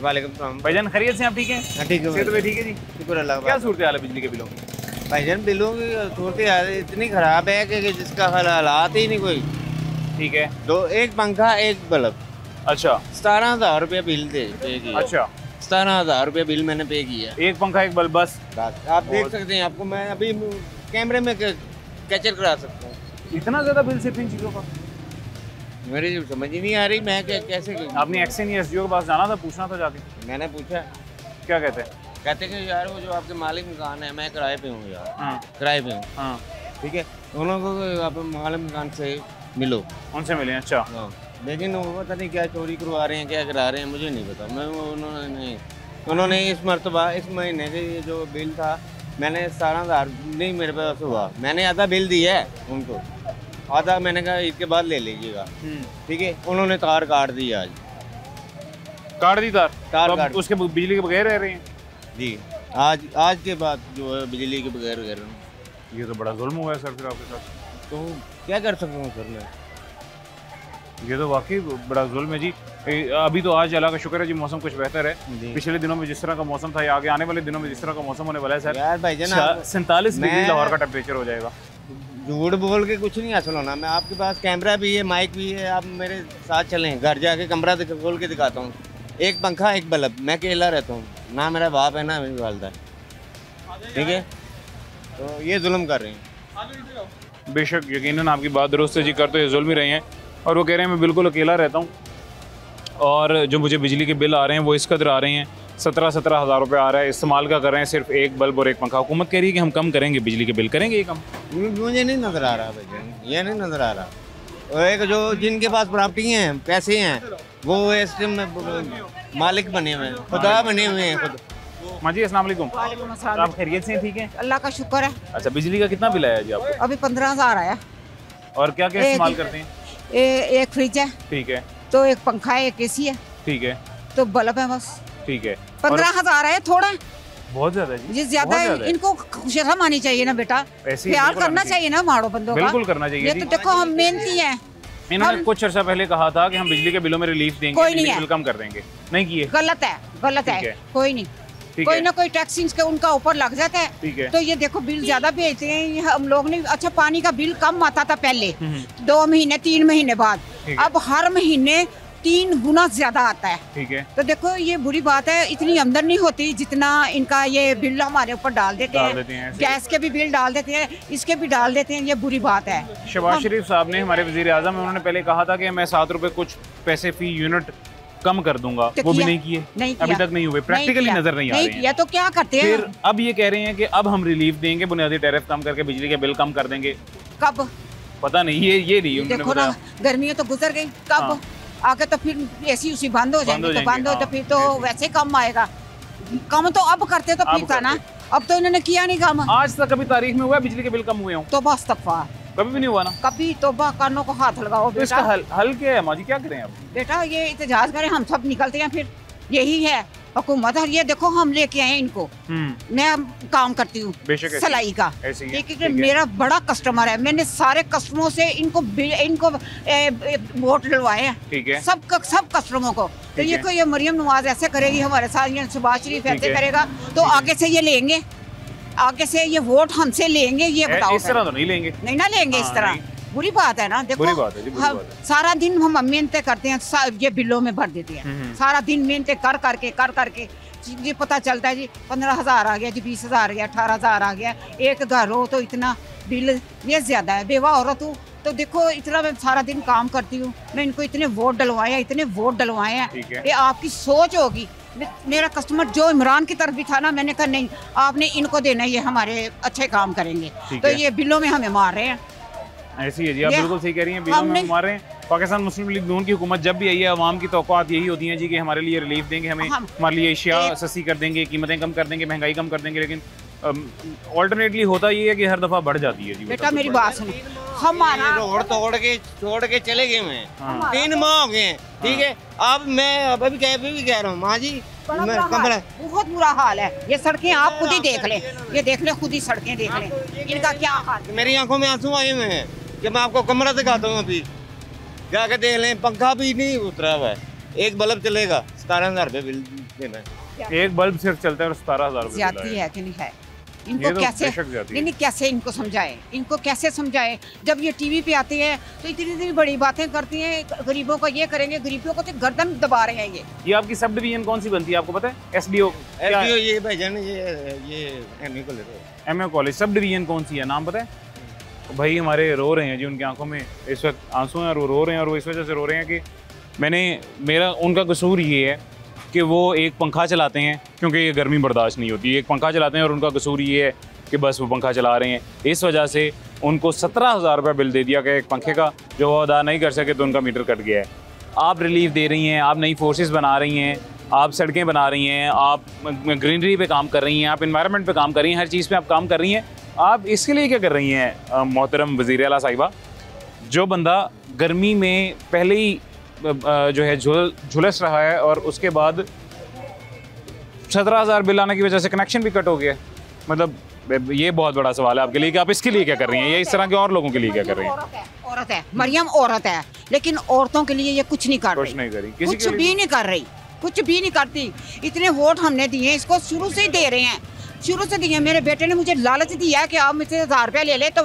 वालेकुम सलाम भाईजान खैरियत से? आप ठीक हैं? ठीक है सेहत ठीक है जी? शुक्र अल्लाह। क्या सूरत हाल है बिजली के बिलों की? भाईजान बिलों की सूरत हाल इतनी ख़राब है कि जिसका हालात ही नहीं कोई। ठीक है। एक पंखा एक बल्ब। अच्छा 17,000 रुपये बिल पे किया। अच्छा 17,000 रुपये बिल मैंने पे किया। एक पंखा एक बल्ब बस? आप देख सकते हैं, आपको मैं अभी कैमरे में कैप्चर करा सकता हूँ। इतना ज़्यादा बिल सिर्फ इन चीज़ों का? मेरी समझ ही नहीं आ रही मैं कैसे। आपने एक्शन या एसडीओ के पास जाना था, पूछना था जाके? मैंने पूछा। क्या कहते हैं? कहते हैं कि यार वो जो आपके मालिक मकान है, मैं किराए पे हूँ यार। हाँ किराए पे हूँ। हाँ ठीक है, उन लोगों को आप मालिक मकान से मिलो, उनसे मिले। अच्छा हाँ, लेकिन वो पता नहीं क्या चोरी करवा रहे हैं, क्या करा रहे हैं, मुझे नहीं पता। मैं उन्होंने इस मरतबा इस महीने के जो बिल था मैंने 17,000 नहीं मेरे पास हुआ, मैंने आधा बिल दिया है उनको, आधा मैंने कहा ईद के बाद ले लीजिएगा। ठीक है, उन्होंने तार काट दी। आज काट दी तार? तार तो काट उसके बिजली के बगैर रह रहे हैं जी। आज के बाद जो है बिजली के बगैर रह रहे हैं। ये तो बड़ा जुल्म हुआ है सर फिर आपके साथ। तो क्या कर सकता हूँ सर मैं? ये तो वाकई बड़ा जुल्म है जी। अभी तो आज अल्लाह का शुक्र है जी, मौसम कुछ बेहतर है। पिछले दिनों में जिस तरह का मौसम था या आगे आने वाले दिनों में जिस तरह का मौसम होने वाला है सर, यार भाईजान 47 डिग्री लाहौर का टेम्परेचर हो जाएगा। झूठ बोल के कुछ नहीं हासिल होना। मैं आपके पास कैमरा भी है, माइक भी है, आप मेरे साथ चलें, घर जाके कमरा खोल के दिखाता हूँ। एक पंखा एक बल्ब, मैं अकेला रहता हूँ, ना मेरा बाप है ना मेरी वालदा है। ठीक है, तो ये जुल्म कर रहे हैं। बेशक यकीनन आपकी बात दुरुस्त है जी, कर तो ये जुल्म ही रहे हैं। और वो कह रहे हैं मैं बिल्कुल अकेला रहता हूँ और जो मुझे बिजली के बिल आ रहे हैं वो इस कदर आ रहे हैं, 17-17 हज़ार रुपये आ रहा है, इस्तेमाल का कर रहे हैं सिर्फ एक बल्ब और एक पंखा। हुकूमत कह रही है कि हम कम करेंगे बिजली के बिल, करेंगे ये कम? मुझे नहीं नज़र आ रहा भाई, ये नहीं नज़र आ रहा। और एक जो जिनके पास प्रॉपर्टी हैं, पैसे हैं, वो ऐसे मालिक बने हुए हैं, खुदा बने हुए हैं खुद। माँ जी अस्सलाम वालेकुम। आप खैरियत से हैं? ठीक है, अल्लाह का शुक्र है। अच्छा, बिजली का कितना बिल आया जी आपको? अभी 15,000 आया। और क्या क्या इस्तेमाल करते हैं? एक फ्रिज है, ठीक है, तो एक पंखा है, एक एसी है, ठीक है, तो बल्ब है, बस। ठीक है। 15,000 है, थोड़ा बहुत ज्यादा जी, ये ज्यादा है। इनको शर्म आनी चाहिए ना बेटा, प्यार करना चाहिए ना माड़ो बंदों का, बिल्कुल करना चाहिए। ये तो देखो हम मेहनती हैं। इन्होंने कुछ अर्सा पहले कहा था कि हम बिजली के बिलों में रिलीफ देंगे, कोई नहीं है, बिल कम कर देंगे, नहीं किए। गलत है, गलत है, कोई नहीं, कोई ना कोई टैक्स इनके उनका ऊपर लग जाता है। तो ये देखो बिल ज्यादा भेजते हैं हम लोग ने। अच्छा, पानी का बिल कम आता था पहले 2 महीने 3 महीने बाद, अब हर महीने 3 गुना ज्यादा आता है। ठीक है, तो देखो ये बुरी बात है, इतनी आमदनी नहीं होती जितना इनका ये बिल हमारे ऊपर डाल देते हैं। गैस के भी बिल डाल देते हैं, इसके भी डाल देते हैं, ये बुरी बात है। शहबाज शरीफ साहब ने, हमारे वजीर आजम, उन्होंने पहले कहा था कि मैं 7 रुपए कुछ पैसे फी यूनिट कम कर दूंगा, वो भी नहीं किए, अभी तक नहीं हुए, प्रैक्टिकली नजर नहीं आ रहे हैं। तो क्या करते हैं? फिर अब ये कह रहे हैं कि अब हम रिलीफ देंगे, बुनियादी टैरिफ कम करके बिजली के बिल कम कर देंगे। कब? पता नहीं, ये नहीं उन्होंने देखो ना, गर्मियाँ तो गुजर गई, कब आगे तो फिर एसी उसी बंद हो जाएंगे, तो बंद हो तो फिर तो वैसे कम आएगा। कम तो अब करते तो फिर था ना, अब तो इन्होंने किया नहीं काम। आज तक कभी तारीख में हुआ बिजली के बिल कम हुए हो? तो बस तकवा कभी भी नहीं हुआ ना। कभी तो कानों को हाथ लगाओ बेटा। इसका हल क्या है माँ जी, क्या करें अब? बेटा ये एहतजाज करें, हम सब निकलते हैं, फिर यही है हुकूमत। और ये देखो हम लेके आए इनको, मैं काम करती हूँ सिलाई का, ठीक है, मेरा बड़ा कस्टमर है, मैंने सारे कस्टमरों से इनको वोट डलवाए हैं, सब कस्टमरों को। तो ये मरियम नवाज ऐसे करेगी हमारे साथ, ये शहबाज शरीफ ऐसे करेगा, तो आगे से ये लेंगे, आगे से ये वोट हमसे लेंगे, ये बताओ। इस तरह तो नहीं लेंगे, नहीं ना लेंगे इस तरह, बुरी बात है ना। देखो बुरी बात है जी, बुरी बात है। सारा दिन हम मेहनतें करते हैं, ये बिलों में भर देते हैं, सारा दिन मेहनतें कर करके ये पता चलता है जी 15,000 आ गया जी, 20,000 आ गया, 18,000 आ गया। एक घर हो तो इतना बिल, ये ज्यादा है। बेवा औरत हूँ तो देखो इतना मैं सारा दिन काम करती हूँ, मैं इनको इतने वोट डलवाए हैं, इतने वोट डलवाए हैं। ये आपकी सोच होगी। मेरा कस्टमर जो इमरान की तरफ भी था ना, मैंने कहा नहीं, आपने इनको देना, ये हमारे अच्छे काम करेंगे। तो ये बिलों में हमें मार रहे हैं। ऐसी है जी, आप बिल्कुल सही कह रही हैं, बिलों में मार रहे हैं। पाकिस्तान मुस्लिम लीग नून की हुकूमत जब भी आई है, अवाम की तौक़ात यही होती हैं जी कि हमारे लिए रिलीफ देंगे, हमारे लिए अशिया सस्ती कर देंगे, कीमतें कम कर देंगे, महंगाई कम कर देंगे। लेकिन ऑल्टरनेटली होता ये है कि हर दफ़ा बढ़ जाती है जी। बेटा मेरी बात सुनो, हमारा रोड तोड़ के छोड़ के चले गए हैं, 3 माह हो गए हैं, ठीक है। अब मैं अभी कह रहा हूँ माँ जी, बहुत बुरा हाल है। ये सड़कें आप खुद ही देख लें, ये देख लें, खुद ही सड़कें देख लें, इनका क्या हाल। मेरी आंखों में आंसू आए हुए हैं कि मैं आपको कमरा दिखाता हूँ, अभी जाके देख लें, पंखा भी नहीं उतरा हुआ है, एक बल्ब चलेगा, 17,000 रुपये बिल देना है। एक बल्ब सिर्फ चलता है और 17,000 रुपये ज्यादा है कि नहीं है? इनको तो कैसे नहीं कैसे इनको समझाए, इनको कैसे समझाए? जब ये टीवी पे आते हैं तो इतनी बड़ी बातें करती हैं, गरीबों का ये करेंगे, गरीबों को तो गर्दन दबा रहे हैं। ये आपकी सब डिवीजन कौन सी बनती है आपको पता है? SDO ये भाईजान, ये MA कॉलेज सब डिवीजन कौन सी है, नाम पता है? भाई हमारे रो रहे हैं जी, उनकी आंखों में इस वक्त आंसू हैं और वो रो रहे हैं, और वो इस वजह से रो रहे हैं कि उनका कसूर ये है कि वो एक पंखा चलाते हैं क्योंकि ये गर्मी बर्दाश्त नहीं होती, एक पंखा चलाते हैं और उनका कसूर ये है कि बस वो पंखा चला रहे हैं। इस वजह से उनको 17,000 रुपये बिल दे दिया गया एक पंखे का, जो वो अदा नहीं कर सके तो उनका मीटर कट गया है। आप रिलीफ दे रही हैं, आप नई फोर्सेस बना रही हैं, आप सड़कें बना रही हैं, आप ग्रीनरी पे काम कर रही हैं, आप इन्वायरमेंट पे काम कर रही हैं, हर चीज़ पे आप काम कर रही हैं। आप इसके लिए क्या कर रही हैं मोहतरम वज़ीर आला साहिबा? जो बंदा गर्मी में पहले ही जो है झुलस रहा है और उसके बाद 17,000 बिल आने की वजह से कनेक्शन भी कट हो गया, मतलब ये बहुत बड़ा सवाल है आपके लिए कि आप इसके लिए क्या कर रही हैं, ये इस तरह के और लोगों के लिए क्या कर रही हैं? औरत है मरियम, औरत है, लेकिन औरतों के लिए ये कुछ नहीं कर रही, कुछ नहीं करी, कुछ भी नहीं कर रही, कुछ भी नहीं करती। इतने वोट हमने दिए, इसको शुरू से ही दे रहे हैं, शुरू से दिए। मेरे बेटे ने मुझे लालच दिया कि आप मुझसे 1000 रुपया ले ले, तो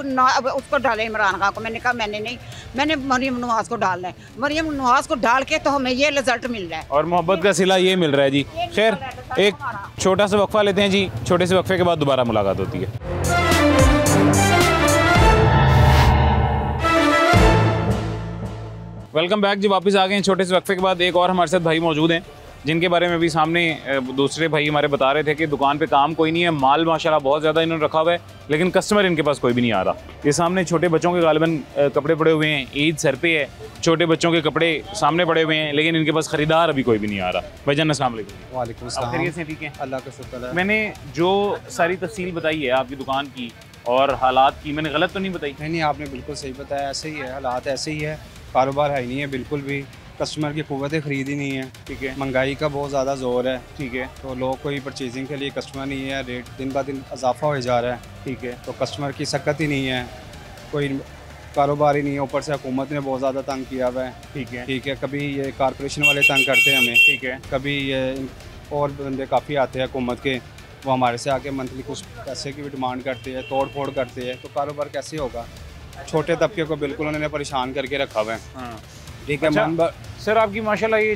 उसको डाले इमरान खान को। मैंने कहा मैंने नहीं, मैंने मरियम नवाज को डालना है, मरियम नवाज को डाल के तो हमें ये रिजल्ट मिल रहा है और मोहब्बत का सिला ये मिल रहा है जी। खैर एक छोटा सा वक्फा लेते हैं जी, छोटे से वक्फे के बाद दोबारा मुलाकात होती है। वेलकम बैक जी, वापस आ गए हैं छोटे से वक्फे के बाद। एक और हमारे साथ भाई मौजूद हैं जिनके बारे में भी सामने दूसरे भाई हमारे बता रहे थे कि दुकान पे काम कोई नहीं है, माल माशाल्लाह बहुत ज़्यादा इन्होंने रखा हुआ है, लेकिन कस्टमर इनके पास कोई भी नहीं आ रहा। ये सामने छोटे बच्चों के गालिबन कपड़े पड़े हुए हैं, ईद सर पे है, छोटे बच्चों के कपड़े सामने पड़े हुए हैं, लेकिन इनके पास ख़रीदार अभी कोई भी नहीं आ रहा। भाईजान अस्सलाम वालेकुम। वालेकुम आप खैरियत से? ठीक है, अल्लाह का शुक्र है। मैंने जो सारी तफसील बताई है आपकी दुकान की और हालात की, मैंने गलत तो नहीं बताई? नहीं, आपने बिल्कुल सही बताया, ऐसे ही है, हालात ऐसे ही है, कारोबार है ही नहीं है बिल्कुल भी, कस्टमर की क़ुव्वत ख़रीद ही नहीं है। ठीक है, महंगाई का बहुत ज़्यादा ज़ोर है। ठीक है, तो लोग कोई परचेजिंग के लिए कस्टमर नहीं है, रेट दिन ब दिन इजाफा हो जा रहा है। ठीक है, तो कस्टमर की सकत ही नहीं है, कोई कारोबार ही नहीं है, ऊपर से हुकूमत ने बहुत ज़्यादा तंग किया हुआ है। ठीक है, कभी ये कॉरपोरेशन वाले तंग करते हैं हमें। ठीक है, कभी ये और बंदे काफ़ी आते हैं हुकूमत के, वो हमारे से आके मंथली कुछ पैसे की भी डिमांड करते हैं, तोड़ फोड़ करते हैं, तो कारोबार कैसे होगा? छोटे तबके को बिल्कुल उन्होंने परेशान करके रखा हुआ है। ठीक है। अच्छा, सर आपकी माशाल्लाह ये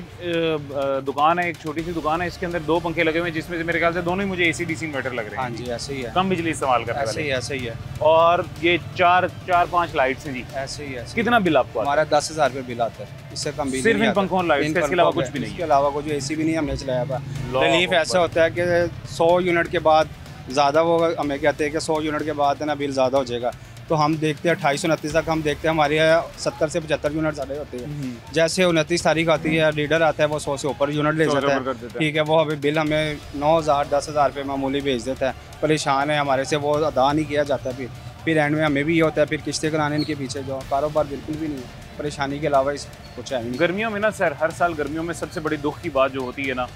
दुकान है, एक छोटी सी दुकान है, इसके अंदर 2 पंखे लगे हुए हैं, जिसमें से मेरे ख्याल से दोनों ही मुझे AC DC इन्वर्टर लग रहे हैं। हाँ जी, ऐसे ही है, कम बिजली इस्तेमाल करने वाले। ऐसे ही है। और ये 4-5 लाइट्स हैं जी। ऐसे ही है। कितना बिल आपको? हमारा 10,000 रुपये बिल आता है, इससे कम बिल सिर्फ इन पंखों लाइट्स के अलावा कुछ भी नहीं? इसके अलावा कुछ AC भी नहीं हमने चलाया हुआ। रिलीफ ऐसा होता है कि 100 यूनिट के बाद ज़्यादा वो हमें कहते हैं कि 100 यूनिट के बाद ना बिल ज़्यादा हो जाएगा, तो हम देखते हैं 28-29 तक हम देखते हैं, हमारे यहाँ 70 से 75 यूनिट साढ़े होते हैं। जैसे 29 तारीख आती है, लीडर आता है, वो 100 से ऊपर यूनिट ले जाता है। ठीक है, वो अभी बिल हमें 9,000 10,000 रुपये मामूली भेज देता है। परेशान है हमारे से, वो अदा नहीं किया जाता। फिर एंड में हमें भी ये होता है, फिर किस्तें कराने इनके पीछे, जो कारोबार बिल्कुल भी नहीं है, परेशानी के अलावा इस कुछ है नहीं। गर्मियों में ना सर, हर साल गर्मियों में सबसे बड़ी दुख की बात जो होती है ना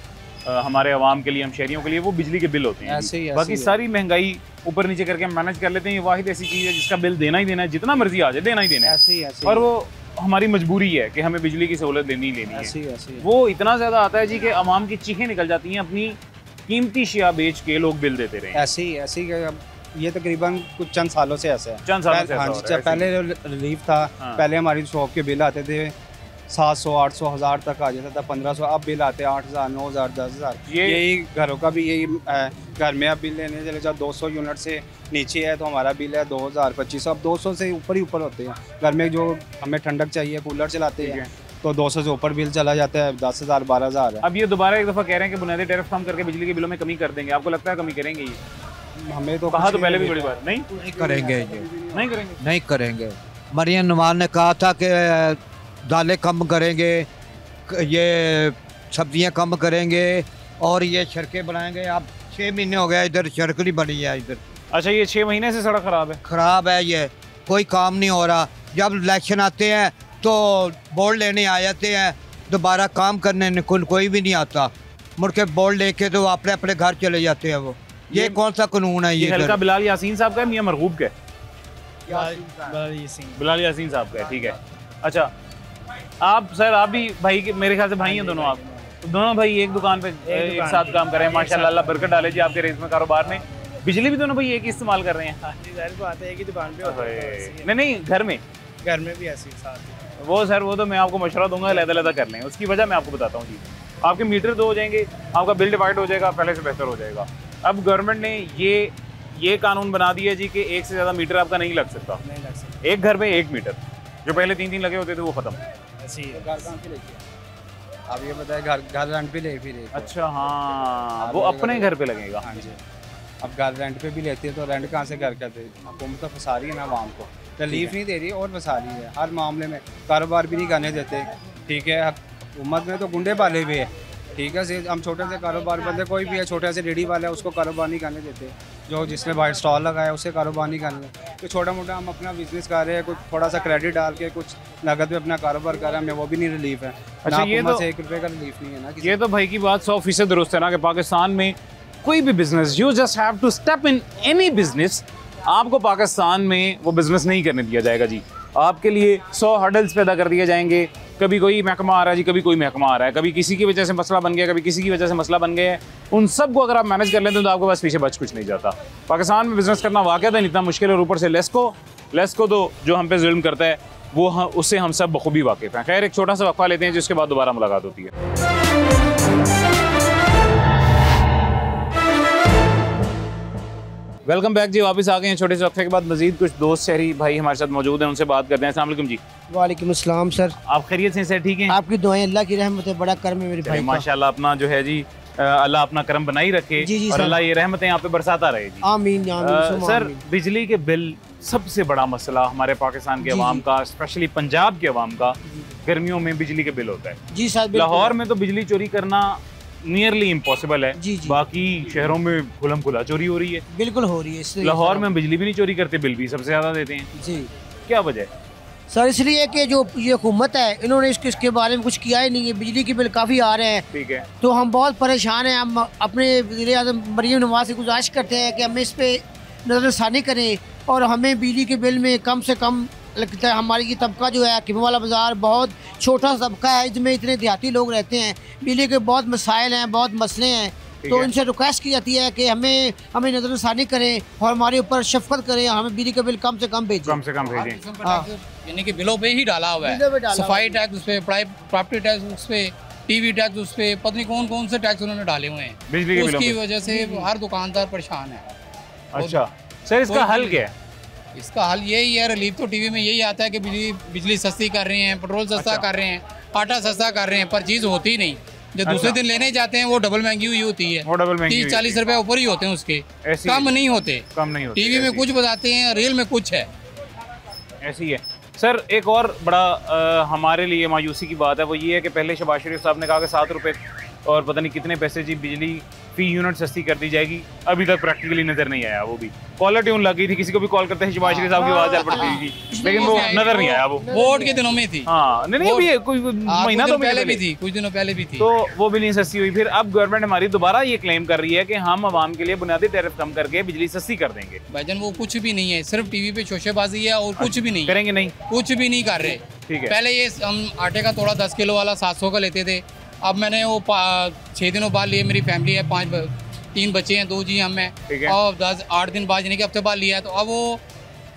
हमारे अवाम के लिए, हम शहरियों के लिए, वो बिजली के बिल होते हैं। बाकी सारी महंगाई ऊपर नीचे करके हम मैनेज कर लेते हैं। ये वाहिद ऐसी चीज़ है जिसका बिल देना ही देना है, जितना मर्जी आ जाए देना ही देना है। और वो हमारी मजबूरी है कि हमें बिजली की सहूलत लेनी ही लेनी है। वो इतना ज़्यादा आता है जी कि अवाम की चीखें निकल जाती हैं, अपनी कीमती शिया बेच के लोग बिल देते रहे। ऐसे ही ये तकरीबन कुछ चंद सालों से ऐसा है। चंद सालों से? हाँ जी, पहले रिलीफ था, पहले हमारी शॉप के बिल आते थे 700 800 हज़ार तक आ जाता था, 1500, अब बिल आते हैं 8,000 9,000 10,000। यही घरों का भी यही है। घर में अब बिल लेने चले जाओ 200 यूनिट से नीचे है तो हमारा बिल है 2,000 2500, अब 200 से ऊपर ही ऊपर होते हैं। घर में जो हमें ठंडक चाहिए, कूलर चलाते हैं, तो 200 से ऊपर बिल चला जाता है, 10,000 12,000 है। अब ये दोबारा एक दफ़ा कह रहे हैं कि बुनियादी टैरिफ कम करके बिजली के बिलों में कमी कर देंगे, आपको लगता है कमी करेंगे? ये हमें तो कहा तो पहले भी बड़ी बात नहीं करेंगे, नहीं करेंगे। मरियम नवाज ने कहा था कि दालें कम करेंगे, ये सब्जियां कम करेंगे और ये सड़कें बनाएंगे। अब 6 महीने हो गए इधर सड़क नहीं बनी है इधर। अच्छा, ये 6 महीने से सड़क खराब है, ये कोई काम नहीं हो रहा। जब इलेक्शन आते हैं तो बोर्ड लेने आ जाते हैं, दोबारा काम करने कोई भी नहीं आता, मुड़ के बोर्ड लेके तो अपने अपने घर चले जाते हैं। वो ये कौन सा कानून है? ये हल्का बिलाल यासीन साहब का है, मियां मरगूब का? बिलाल यासीन साहब का है। ठीक है। अच्छा, आप सर, आप भी भाई के, मेरे ख्याल से भाई हैं दोनों, आप दोनों भाई एक दुकान पे एक साथ काम कर रहे हैं, माशाल्लाह, अल्लाह बरकत डाले जी आपके रेस में, कारोबार में। बिजली भी दोनों भाई एक ही इस्तेमाल कर रहे हैं? एक ही दुकान पे। नहीं, घर में भी ऐसी साथ। वो सर, वो तो मैं आपको मशवरा दूंगा, लहदा कर लें। उसकी वजह मैं आपको बताता हूँ जी। आपके मीटर 2 हो जाएंगे, आपका बिल डिवाइड हो जाएगा, पहले से बेहतर हो जाएगा। अब गवर्नमेंट ने ये कानून बना दिया जी कि एक से ज़्यादा मीटर आपका नहीं लग सकता। एक घर में 1 मीटर, जो पहले 3-3 लगे होते थे वो खत्म। अब ये बताए घर रेंट पे ले फिर। अच्छा, हाँ, वो अपने घर पे लगेगा। हाँ जी, अब घर रेंट पे भी लेते हैं तो रेंट कहाँ से घर करते? हुकूमत तो फंसा रही है ना आवाम को, रिलीफ नहीं दे रही और फंसा रही है हर मामले में, कारोबार भी नहीं करने देते। ठीक है, हुकूमत में तो गुंडे पाले हुए हैं। ठीक है, हम छोटे से कारोबार बंदे, कोई भी है छोटे से रेडी वाला है, उसको कारोबार नहीं करने देते। जो जिसने बाहर स्टॉल लगाया उसे कारोबार नहीं करने देते। तो छोटा मोटा हम अपना बिजनेस कर रहे हैं, कुछ थोड़ा सा क्रेडिट डाल के कुछ नगद में अपना कारोबार कर रहे हैं, हमें वो भी नहीं रिलीफ है। अच्छा, ये तो 1 रुपये का रिलीफ नहीं है ना। ये तो भाई की बात 100% दुरुस्त है ना कि पाकिस्तान में कोई भी business, you just have to step in any business, आपको पाकिस्तान में वो बिजनेस नहीं करने दिया जाएगा जी। आपके लिए 100 हर्डल्स पैदा कर दिए जाएंगे। कभी कोई महकमा आ रहा है जी, कभी कोई महकमा आ रहा है, कभी किसी की वजह से मसला बन गया, कभी किसी की वजह से मसला बन गया है। उन सब को अगर आप मैनेज कर लेते हैं तो आपके पास पीछे बच कुछ नहीं जाता। पाकिस्तान में बिजनेस करना वाक़ई इतना मुश्किल है, और ऊपर से लेस्को तो जो हम पे जुल्म करता है वो उससे हम सब बखूबी वाकिफ़ हैं। खैर, एक छोटा सा वक्फा लेते हैं जिसके बाद दोबारा मुलाकात होती है। वेलकम बैक जी, वापस आ गए हैं छोटे से वक्फे के बाद। मजीद कुछ दोस्त शहरी भाई हमारे साथ मौजूद हैं, उनसे बात करते हैं। अस्सलाम वालेकुम जी। वालेकुम अस्सलाम सर, आप खैरियत से ठीक हैं? आपकी दुआएं, अल्लाह की रहमत है, बड़ा कर्म है मेरे भाई। माशाल्लाह, अपना जो है जी अल्लाह अपना करम बनाई रखे जी और अल्लाह ये रहमतें यहाँ पे बरसाता रहे जी। आमीन आमीन। सर, बिजली के बिल सबसे बड़ा मसला हमारे पाकिस्तान के अवाम का, स्पेशली पंजाब के अवाम का, गर्मियों में बिजली के बिल होता है जी सर। लाहौर में तो बिजली चोरी करना नियरली इम्पॉसिबल है जी। बाकी शहरों में खुलम खुला चोरी हो रही है। बिल्कुल हो रही है। लाहौर में बिजली भी नहीं चोरी करते, बिल भी सबसे ज्यादा देते हैं जी। क्या वजह है सर? इसलिए कि जो ये हुकूमत है, इन्होंने इसके बारे में कुछ किया ही नहीं है। बिजली के बिल काफ़ी आ रहे हैं, ठीक है, तो हम बहुत परेशान हैं। हम अपने वज़ीर आज़म मरीम नवाज से गुजारिश करते हैं कि हमें इस पे नज़रसानी करें और हमें बिजली के बिल में कम से कम लगता है। हमारी ये तबका जो है किम वाला बाज़ार बहुत छोटा सा तबका है, इसमें इतने देहाती लोग रहते हैं। बिजली के बहुत मसाइल हैं, बहुत मसले हैं, तो इनसे रिक्वेस्ट की जाती है कि हमें नज़रसानी करें और हमारे ऊपर शफकत करें, हमें बिजली का बिल कम से कम भेजें। यानी कि बिलों पे ही डाला हुआ है। सफाई टैक्स उस पर, प्रॉपर्टी टैक्स उस पर, टीवी टैक्स उस पर, पता नहीं कौन कौन से टैक्स उन्होंने डाले हुए हैं। बिजली के उसकी वजह से हर दुकानदार परेशान है। अच्छा सर, इसका हल क्या है? इसका हल यही है, रिलीफ तो टीवी में यही आता है कि बिजली सस्ती कर रहे हैं, पेट्रोल सस्ता कर रहे हैं, आटा सस्ता कर रहे हैं, पर चीज़ होती नहीं। जब दूसरे दिन लेने जाते हैं वो डबल महंगी हुई होती है, 30-40 रुपए ऊपर ही होते हैं उसके, कम नहीं होते। टीवी में कुछ बताते हैं, रियल में कुछ है। ऐसी है सर। एक और बड़ा हमारे लिए मायूसी की बात है, वो ये है कि पहले शहबाज शरीफ साहब ने कहा कि 7 रुपये और पता नहीं कितने पैसे जी बिजली फी यूनिट सस्ती कर दी जाएगी। अभी तक प्रैक्टिकली नजर नहीं आया। वो भी कॉलर ट्यून लग गई थी, किसी को भी कॉल करते हैं शहबाज शरीफ साहब की आवाज़ आ पड़ती थी, लेकिन वो नजर नहीं आया। वो वोट के दिनों में थी। हाँ, नहीं अभी कोई महीना तो पहले भी थी, कुछ दिनों पहले भी थी, तो वो भी नहीं सस्ती हुई। फिर अब गवर्नमेंट हमारी दोबारा ये क्लेम कर रही है कि हम आवाम के लिए बुनियादी टैरिफ कम करके बिजली सस्ती कर देंगे। भाईजान वो कुछ भी नहीं है, सिर्फ टीवी पे शोशेबाजी है और कुछ भी नहीं करेंगे, नहीं कुछ भी नहीं कर रहे। ठीक है, पहले ये हम आटे का तोड़ा 10 किलो वाला 700 का लेते थे, अब मैंने वो 6 दिनों बाद लिए। मेरी फैमिली है, 3 बच्चे हैं, 2 जी हम हैं, और 8 दिन बाद यानी कि हफ्ते बाद लिया है, तो अब वो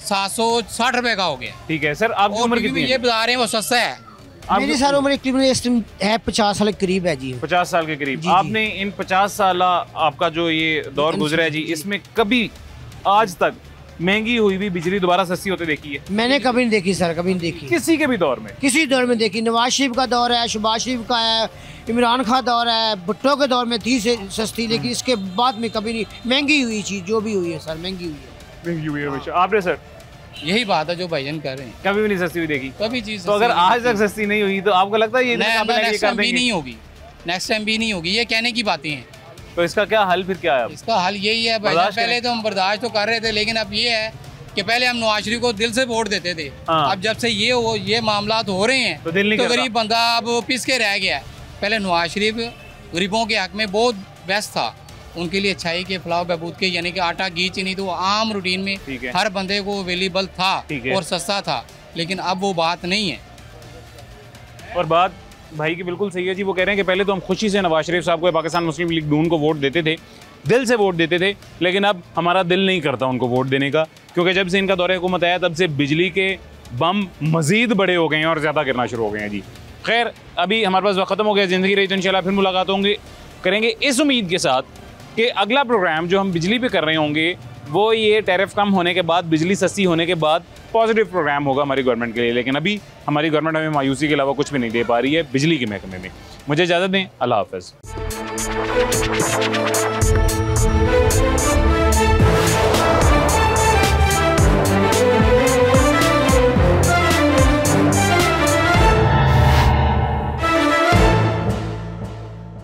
760 रुपए का हो गया। ठीक है सर, आपकी उम्र कितनी है? ये बता रहे हैं वो सस्ता है। मेरी सारी उम्र है 50 साल के करीब है जी। 50 साल के करीब। आपने इन 50 साल आपका जो ये दौर गुजरा है जी, इसमें कभी आज तक महंगी हुई भी बिजली दोबारा सस्ती होते देखी है? मैंने कभी नहीं देखी सर, कभी नहीं देखी। किसी के भी दौर में? किसी दौर में देखी। नवाज शरीफ का दौर है, शहबाज शरीफ का है, इमरान खान दौर है, भुट्टो के दौर में थी से सस्ती, लेकिन इसके बाद में कभी नहीं। महंगी हुई चीज़ जो भी हुई है सर, महंगी हुई है। आपने सर यही बात है जो भाईजान कर रहे हैं, कभी भी नहीं सस्ती हुई देखी कभी चीज़। तो अगर आज तक सस्ती नहीं हुई तो आपको लगता है ये नेक्स्ट टाइम भी नहीं होगी? नेक्स्ट टाइम भी नहीं होगी, ये कहने की बातें हैं। तो इसका क्या हल फिर क्या है? इसका हल यही है भाईजान, पहले तो हम बर्दाश्त तो कर रहे थे, लेकिन अब ये है कि पहले हम नवाज शरीफ को दिल से वोट देते थे। अब जब से ये मामला हो रहे हैं तो गरीब बंदा अब पिस के रह गया है। पहले नवाज शरीफ गरीबों के हक में बहुत बेस्ट था, उनके लिए अच्छाई के फलाह बहबूद के, यानी कि आटा घी चीनी तो आम रूटीन में हर बंदे को अवेलेबल था और सस्ता था, लेकिन अब वो बात नहीं है। और बात भाई की बिल्कुल सही है जी, वो कह रहे हैं कि पहले तो हम खुशी से नवाज शरीफ साहब को, पाकिस्तान मुस्लिम लीग नून को वोट देते थे, दिल से वोट देते थे, लेकिन अब हमारा दिल नहीं करता उनको वोट देने का, क्योंकि जब से इनका दौरे हुकूमत आया तब से बिजली के बम मज़ीद बड़े हो गए हैं और ज़्यादा गिरना शुरू हो गए हैं जी। खैर, अभी हमारे पास वक्त ख़त्म हो गया, ज़िंदगी रही तो इंशाल्लाह फिर मुलाकात करेंगे इस उम्मीद के साथ कि अगला प्रोग्राम जो हम बिजली पे कर रहे होंगे वो ये टैरिफ कम होने के बाद, बिजली सस्ती होने के बाद पॉजिटिव प्रोग्राम होगा हमारी गवर्नमेंट के लिए। लेकिन अभी हमारी गवर्नमेंट हमें मायूसी के अलावा कुछ भी नहीं दे पा रही है बिजली के महकमे में। मुझे इजाज़त दें, अल्लाह हाफ़िज़।